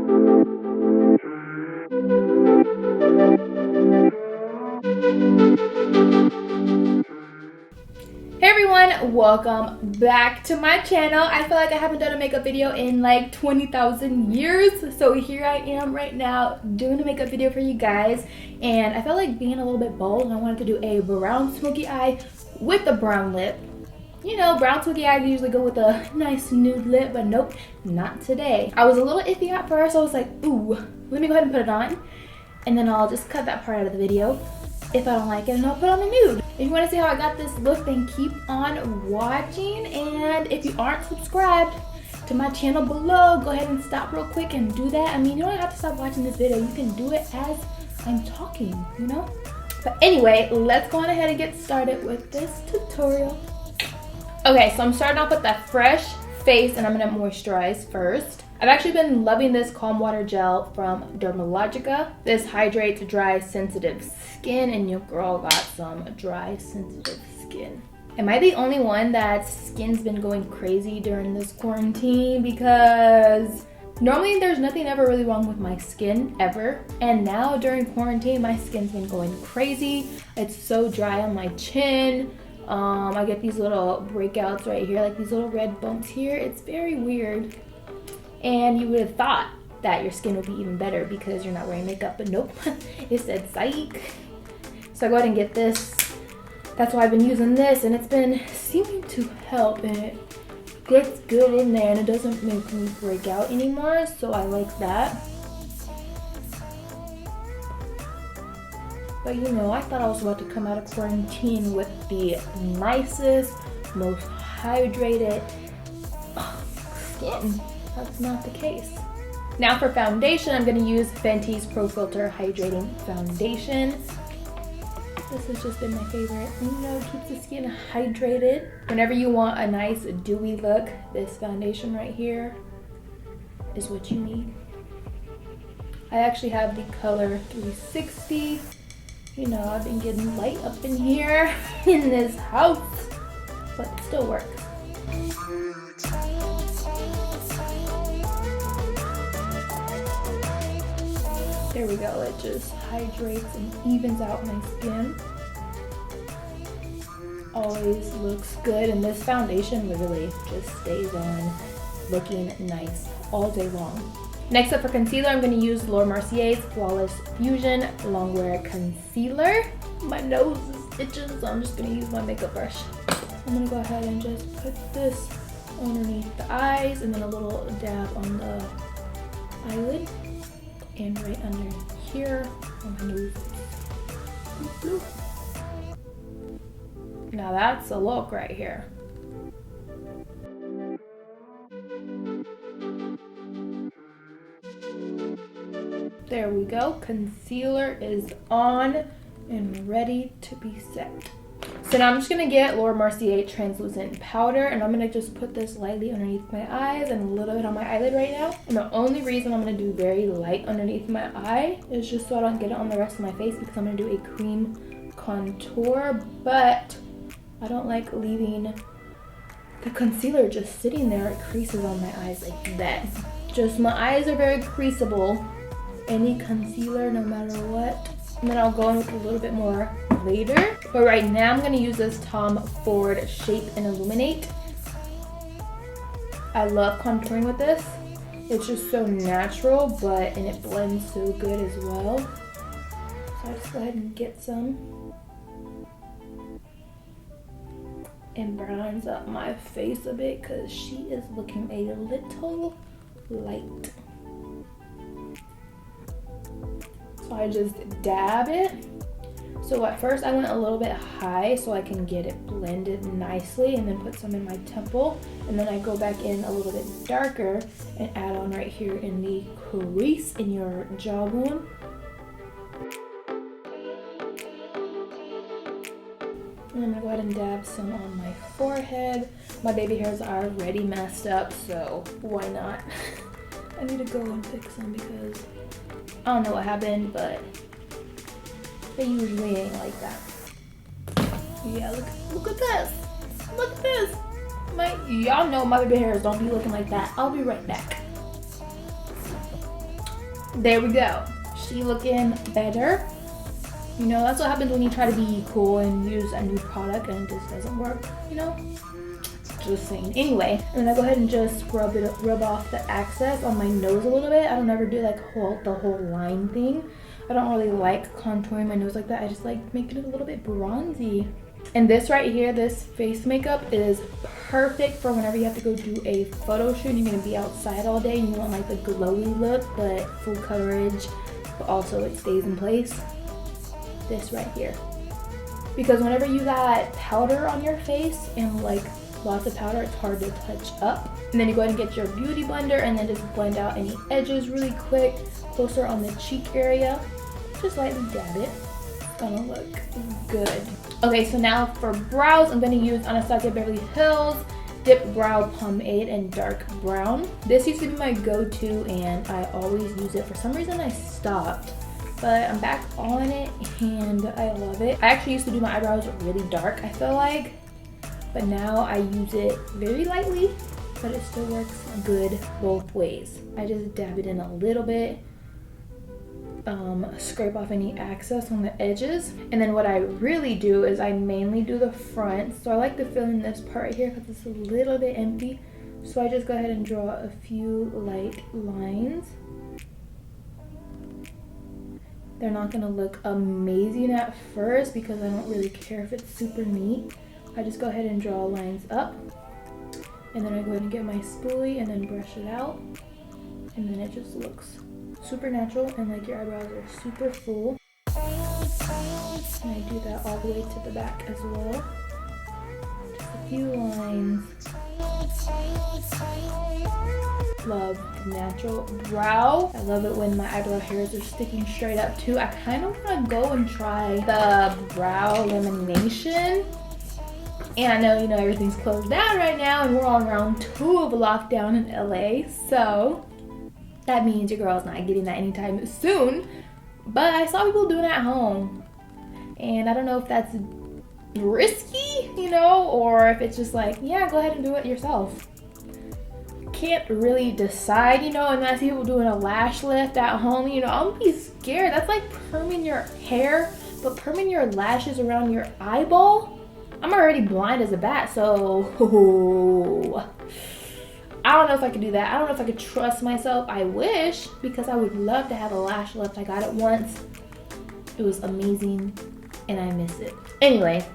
Hey everyone, welcome back to my channel. I feel like I haven't done a makeup video in like 20,000 years. So here I am right now doing a makeup video for you guys. And I felt like being a little bit bold and I wanted to do a brown smoky eye with a brown lip. You know, brown smoky eyes usually go with a nice nude lip, but nope, not today. I was a little iffy at first. I was like, ooh, let me go ahead and put it on. And then I'll just cut that part out of the video if I don't like it, and I'll put on the nude. If you want to see how I got this look, then keep on watching. And if you aren't subscribed to my channel below, go ahead and stop real quick and do that. I mean, you don't have to stop watching this video. You can do it as I'm talking, you know? But anyway, let's go on ahead and get started with this tutorial. Okay, so I'm starting off with that fresh face, and I'm gonna moisturize first. I've actually been loving this Calm Water Gel from Dermalogica. This hydrates dry, sensitive skin, and your girl got some dry, sensitive skin. Am I the only one that skin's been going crazy during this quarantine? Because normally there's nothing ever really wrong with my skin, ever. And now during quarantine, my skin's been going crazy. It's so dry on my chin. I get these little breakouts right here, like these little red bumps here. It's very weird. And you would have thought that your skin would be even better because you're not wearing makeup, but nope, it said psych. So I go ahead and get this. That's why I've been using this, and it's been seeming to help, and it gets good in there, and it doesn't make me break out anymore, so I like that. But you know, I thought I was about to come out of quarantine with the nicest, most hydrated skin. That's not the case. Now for foundation, I'm going to use Fenty's Pro Filtr Hydrating Foundation. This has just been my favorite. You know, it keeps the skin hydrated. Whenever you want a nice dewy look, this foundation right here is what you need. I actually have the color 360. You know, I've been getting light up in here in this house, but it still works. There we go, it just hydrates and evens out my skin. Always looks good, and this foundation literally just stays on looking nice all day long. Next up for concealer, I'm going to use Mercier's Flawless Fusion Longwear Concealer. My nose is itching, so I'm just going to use my makeup brush. I'm going to go ahead and just put this underneath the eyes, and then a little dab on the eyelid. And right under here on my nose. Now that's a look right here. There we go. Concealer is on and ready to be set. So now I'm just going to get Mercier translucent powder, and I'm going to just put this lightly underneath my eyes and a little bit on my eyelid right now. And the only reason I'm going to do very light underneath my eye is just so I don't get it on the rest of my face, because I'm going to do a cream contour, but I don't like leaving the concealer just sitting there. It creases on my eyes like that. Just my eyes are very creasable. Any concealer, no matter what. And then I'll go in with a little bit more later. But right now I'm going to use this Tom Ford Shape and Illuminate. I love contouring with this. It's just so natural, and it blends so good as well. So I'll just go ahead and get some. And browns up my face a bit because she is looking a little light. So I just dab it. So at first I went a little bit high so I can get it blended nicely, and then put some in my temple, and then I go back in a little bit darker and add on right here in the crease in your jawbone. And I'm gonna go ahead and dab some on my forehead. My baby hairs are already messed up, so why not? I need to go and fix them because I don't know what happened, but they usually ain't like that. Yeah, look at this. Look at this. Y'all know my baby hairs don't be looking like that. I'll be right back. There we go. She looking better. You know, that's what happens when you try to be cool and use a new product and it just doesn't work, you know? Just saying. Anyway, and then I go ahead and just rub off the excess on my nose a little bit. I don't ever do like the whole line thing. I don't really like contouring my nose like that. I just like making it a little bit bronzy. And this right here, this face makeup is perfect for whenever you have to go do a photo shoot and you're gonna be outside all day and you want like the glowy look but full coverage, but also it stays in place. This right here. Because whenever you got powder on your face and like lots of powder, it's hard to touch up. And then you go ahead and get your beauty blender and then just blend out any edges really quick, closer on the cheek area. Just lightly dab it. It's gonna look good. Okay, so now for brows, I'm gonna use Anastasia Beverly Hills Dip Brow Pomade in dark brown. This used to be my go-to and I always use it. For some reason I stopped, but I'm back on it and I love it. I actually used to do my eyebrows really dark, I feel like. But now I use it very lightly, but it still works good both ways. I just dab it in a little bit, scrape off any excess on the edges. And then what I really do is I mainly do the front. So I like to fill in this part right here because it's a little bit empty. So I just go ahead and draw a few light lines. They're not gonna look amazing at first because I don't really care if it's super neat. I just go ahead and draw lines up, and then I go ahead and get my spoolie and then brush it out, and then it just looks super natural and like your eyebrows are super full. And I do that all the way to the back as well. Just a few lines. Love the natural brow. I love it when my eyebrow hairs are sticking straight up too. I kind of want to go and try the brow lamination. And I know, you know, everything's closed down right now and we're on round 2 of a lockdown in LA. So that means your girl's not getting that anytime soon. But I saw people doing it at home. And I don't know if that's risky, you know, or if it's just like, yeah, go ahead and do it yourself. Can't really decide, you know, and I see people doing a lash lift at home, you know, I'll be scared. That's like perming your hair, but perming your lashes around your eyeball. I'm already blind as a bat, so I don't know if I could do that. I don't know if I could trust myself. I wish, because I would love to have a lash lift. I got it once. It was amazing, and I miss it. Anyway,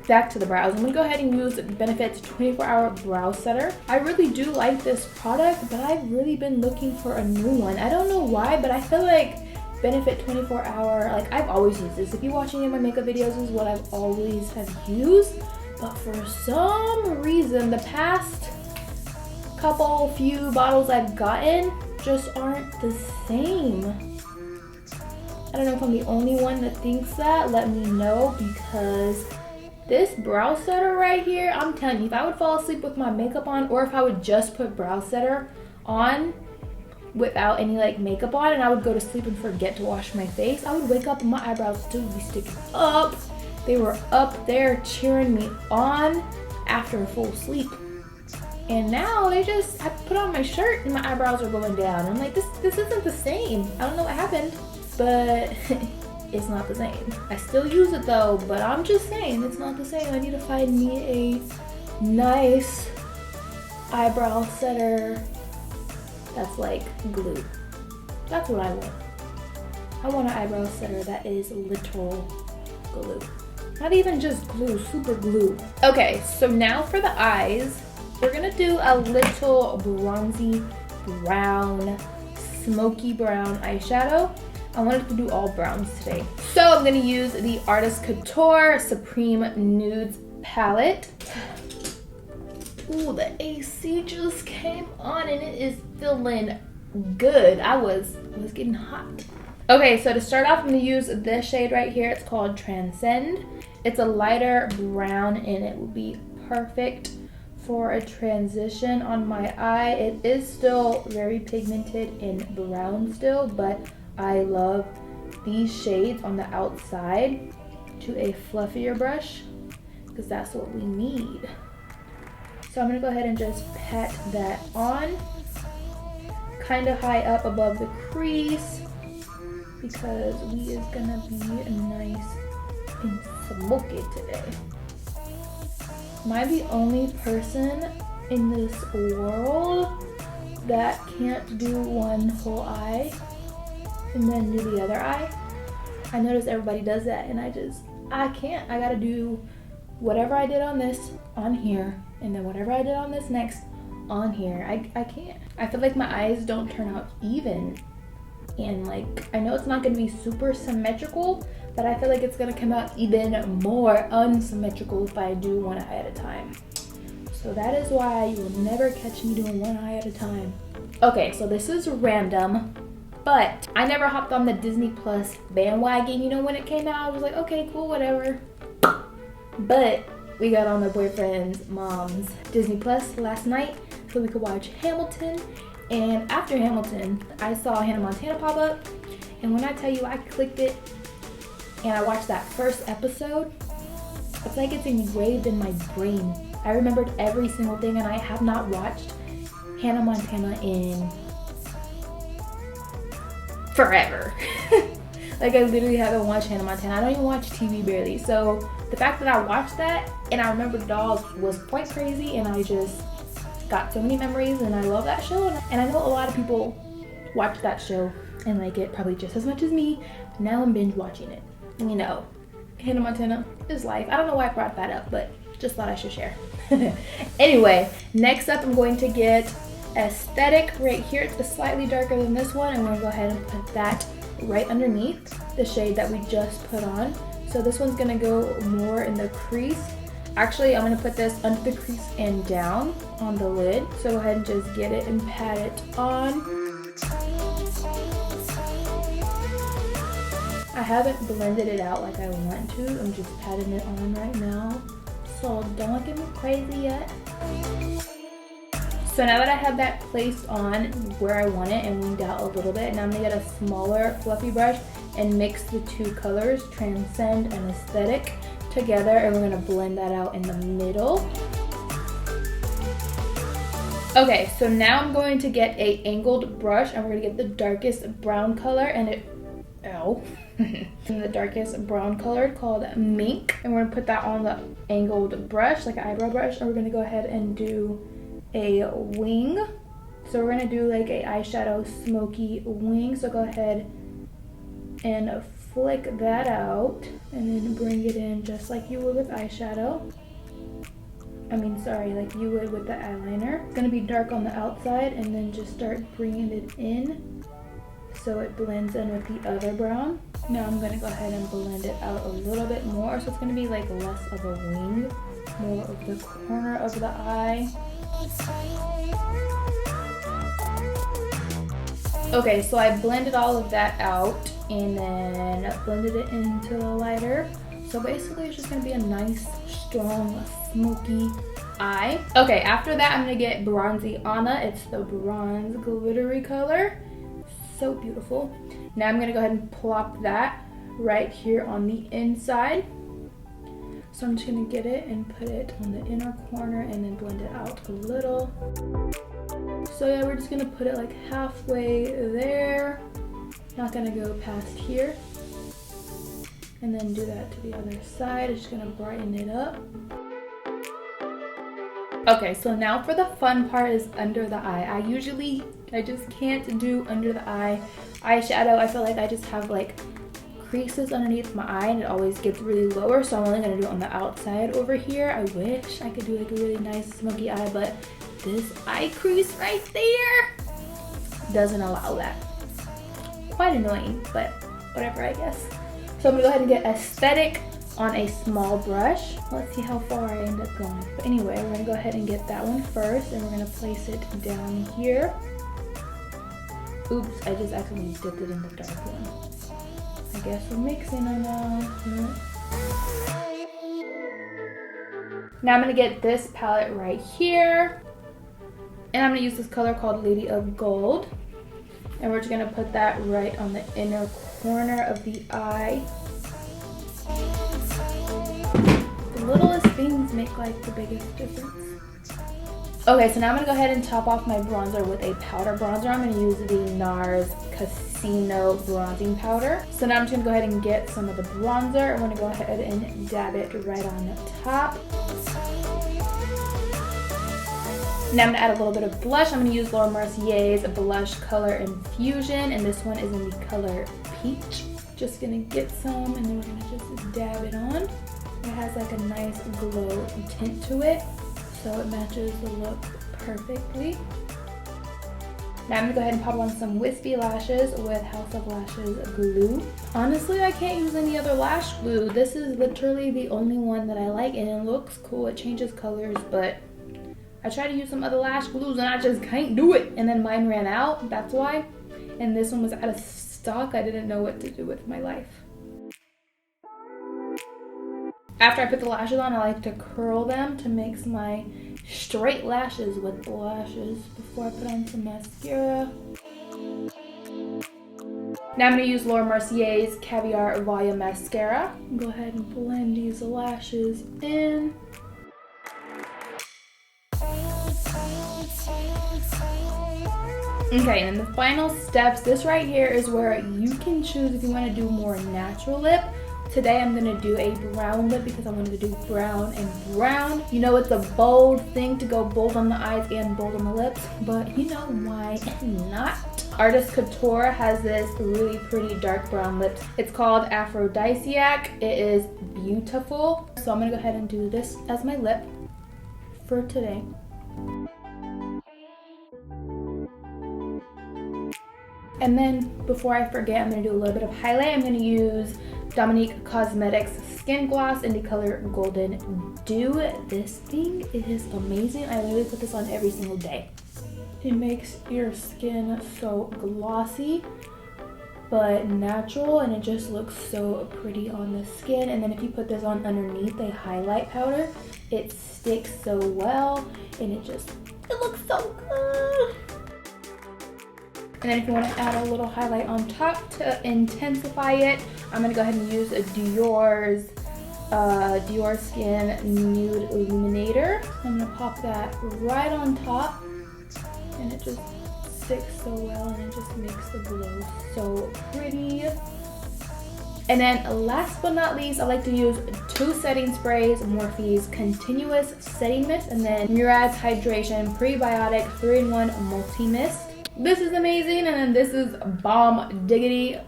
back to the brows. I'm gonna go ahead and use Benefit's 24-hour brow setter. I really do like this product, but I've really been looking for a new one. I don't know why, but I feel like Benefit 24-hour, like I've always used this. If you watch any of my makeup videos, this is what I've always have used. But for some reason, the past few bottles I've gotten just aren't the same. I don't know if I'm the only one that thinks that. Let me know, because this brow setter right here, I'm telling you, if I would fall asleep with my makeup on, or if I would just put brow setter on without any like makeup on and I would go to sleep and forget to wash my face, I would wake up and my eyebrows still would be sticking up. They were up there cheering me on after a full sleep. And now I put on my shirt and my eyebrows are going down. I'm like, this isn't the same. I don't know what happened, but it's not the same. I still use it though, but I'm just saying it's not the same. I need to find me a nice eyebrow setter that's like glue. That's what I want. I want an eyebrow setter that is literal glue. Not even just glue, super glue. Okay, so now for the eyes, we're gonna do a little bronzy brown, smoky brown eyeshadow. I wanted to do all browns today. So I'm gonna use the Artist Couture Supreme Nudes palette. Ooh, the AC just came on and it is feeling good. I was getting hot. Okay, so to start off, I'm gonna use this shade right here. It's called Transcend. It's a lighter brown and it will be perfect for a transition on my eye. It is still very pigmented in brown still, but I love these shades on the outside to a fluffier brush because that's what we need. So I'm gonna go ahead and just pat that on. kind of high up above the crease because we is gonna be nice and smoky today. Am I the only person in this world that can't do one whole eye and then do the other eye? I notice everybody does that and I can't. I gotta do whatever I did on this on here and then whatever I did on this next on here. I can't. I feel like my eyes don't turn out even, and like I know it's not gonna be super symmetrical, but I feel like it's gonna come out even more unsymmetrical if I do one eye at a time. So that is why you will never catch me doing one eye at a time. Okay, so this is random, but I never hopped on the Disney Plus bandwagon. You know, when it came out, I was like, okay, cool, whatever. But we got on my boyfriend's mom's Disney Plus last night so we could watch Hamilton. And after Hamilton, I saw Hannah Montana pop up. And when I tell you I clicked it and I watched that first episode, it's like it's engraved in my brain. I remembered every single thing, and I have not watched Hannah Montana in forever. Like I literally haven't watched Hannah Montana. I don't even watch TV barely. So the fact that I watched that and I remember the dolls was quite crazy, and I just got so many memories, and I love that show. And I know a lot of people watch that show and like it probably just as much as me. Now I'm binge watching it. You know, Hannah Montana is life. I don't know why I brought that up, but just thought I should share. Anyway, next up I'm going to get Aesthetic right here. It's slightly darker than this one, and we're gonna go ahead and put that right underneath the shade that we just put on. So this one's gonna go more in the crease. Actually, I'm gonna put this under the crease and down on the lid. So go ahead and just get it and pat it on. I haven't blended it out like I want to. I'm just patting it on right now. So don't look at me crazy yet. So now that I have that placed on where I want it and winged out a little bit, now I'm gonna get a smaller fluffy brush and mix the two colors, Transcend and Aesthetic, together, and we're gonna blend that out in the middle. Okay, so now I'm going to get a angled brush, and we're gonna get the darkest brown color, and the darkest brown color called Mink, and we're gonna put that on the angled brush, like an eyebrow brush, and we're gonna go ahead and do a wing. So we're gonna do like a eyeshadow smoky wing. So go ahead and flick that out and then bring it in just like you would with eyeshadow. Like you would with the eyeliner. It's gonna be dark on the outside, and then just start bringing it in so it blends in with the other brown. Now I'm gonna go ahead and blend it out a little bit more, so it's gonna be like less of a wing, more of the corner of the eye. Okay, so I blended all of that out and then blended it into the lighter. So basically it's just gonna be a nice, strong, smoky eye. Okay, after that I'm gonna get Bronzy Anna. It's the bronze glittery color. So beautiful. Now I'm gonna go ahead and plop that right here on the inside. So I'm just gonna get it and put it on the inner corner and then blend it out a little. So yeah, we're just gonna put it like halfway there. Not gonna go past here. And then do that to the other side. It's just gonna brighten it up. Okay, so now for the fun part is under the eye. I just can't do under the eye eyeshadow. I feel like I just have like creases underneath my eye and it always gets really lower, so I'm only gonna do it on the outside over here. I wish I could do like a really nice smoky eye, but this eye crease right there doesn't allow that. Quite annoying, but whatever, I guess. So I'm gonna go ahead and get Aesthetic on a small brush. Let's see how far I end up going. But anyway, we're gonna go ahead and get that one first, and we're gonna place it down here. Oops, I just accidentally dipped it in the dark one. I guess we're mixing them now. Now I'm gonna get this palette right here, and I'm gonna use this color called Lady of Gold, and we're just gonna put that right on the inner corner of the eye. The littlest things make like the biggest difference. Okay, so now I'm gonna go ahead and top off my bronzer with a powder bronzer. I'm gonna use the Nars Casino bronzing powder. So now I'm just gonna go ahead and get some of the bronzer. I'm gonna go ahead and dab it right on the top. Now I'm gonna add a little bit of blush. I'm gonna use Laura Mercier's blush color infusion, and this one is in the color peach. Just gonna get some, and then we're gonna just dab it on. It has like a nice glow tint to it, so it matches the look perfectly. Now I'm gonna go ahead and pop on some wispy lashes with House of Lashes glue. Honestly, I can't use any other lash glue. This is literally the only one that I like, and it looks cool. It changes colors, but I tried to use some other lash glues and I just can't do it. And then mine ran out, that's why. And this one was out of stock. I didn't know what to do with my life. After I put the lashes on, I like to curl them to make my straight lashes with the lashes before I put on some mascara. Now I'm going to use Laura Mercier's Caviar Volume Mascara. Go ahead and blend these lashes in. Okay, and the final steps, this right here is where you can choose if you want to do more natural lip. Today I'm going to do a brown lip because I wanted to do brown and brown. You know, it's a bold thing to go bold on the eyes and bold on the lips, but you know, why not? Artist Couture has this really pretty dark brown lips. It's called Aphrodisiac. It is beautiful. So I'm going to go ahead and do this as my lip for today. And then before I forget, I'm going to do a little bit of highlight. I'm going to use Domonique Cosmetics Skin Gloss in the color Golden Dew. This thing is amazing. I literally put this on every single day. It makes your skin so glossy but natural, and it just looks so pretty on the skin. And then if you put this on underneath a highlight powder, it sticks so well, and it looks so good. And then if you want to add a little highlight on top to intensify it, I'm going to go ahead and use a Dior Skin Nude Illuminator. I'm going to pop that right on top, and it just sticks so well, and it just makes the glow so pretty. And then last but not least, I like to use two setting sprays, Morphe's Continuous Setting Mist, and then Murad's Hydration Prebiotic 3-in-1 Multi-Mist. This is amazing, and then this is bomb diggity.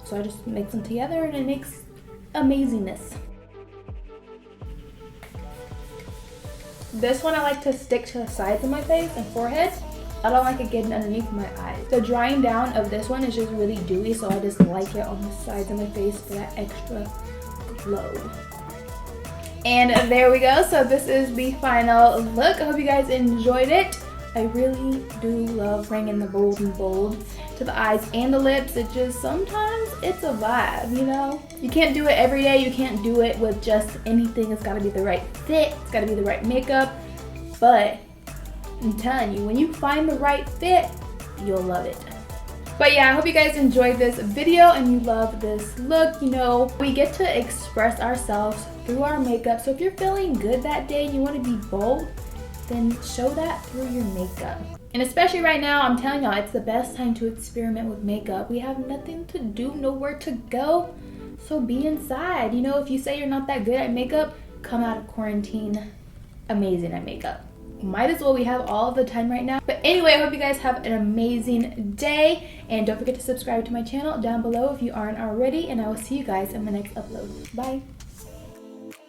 So I just mix them together and it makes amazingness. This one I like to stick to the sides of my face and forehead. I don't like it getting underneath my eyes. The drying down of this one is just really dewy, so I just like it on the sides of my face for that extra glow. And there we go. So this is the final look. I hope you guys enjoyed it. I really do love bringing the bold and bold to the eyes and the lips. It just, sometimes it's a vibe, you know? You can't do it every day. You can't do it with just anything. It's gotta be the right fit. It's gotta be the right makeup. But I'm telling you, when you find the right fit, you'll love it. But yeah, I hope you guys enjoyed this video and you love this look. You know, we get to express ourselves through our makeup. So if you're feeling good that day and you want to be bold, then show that through your makeup. And especially right now, I'm telling y'all, it's the best time to experiment with makeup. We have nothing to do, nowhere to go, so be inside. You know, if you say you're not that good at makeup, come out of quarantine amazing at makeup. Might as well, we have all of the time right now. But anyway, I hope you guys have an amazing day, and don't forget to subscribe to my channel down below if you aren't already, and I will see you guys in the next upload. Bye.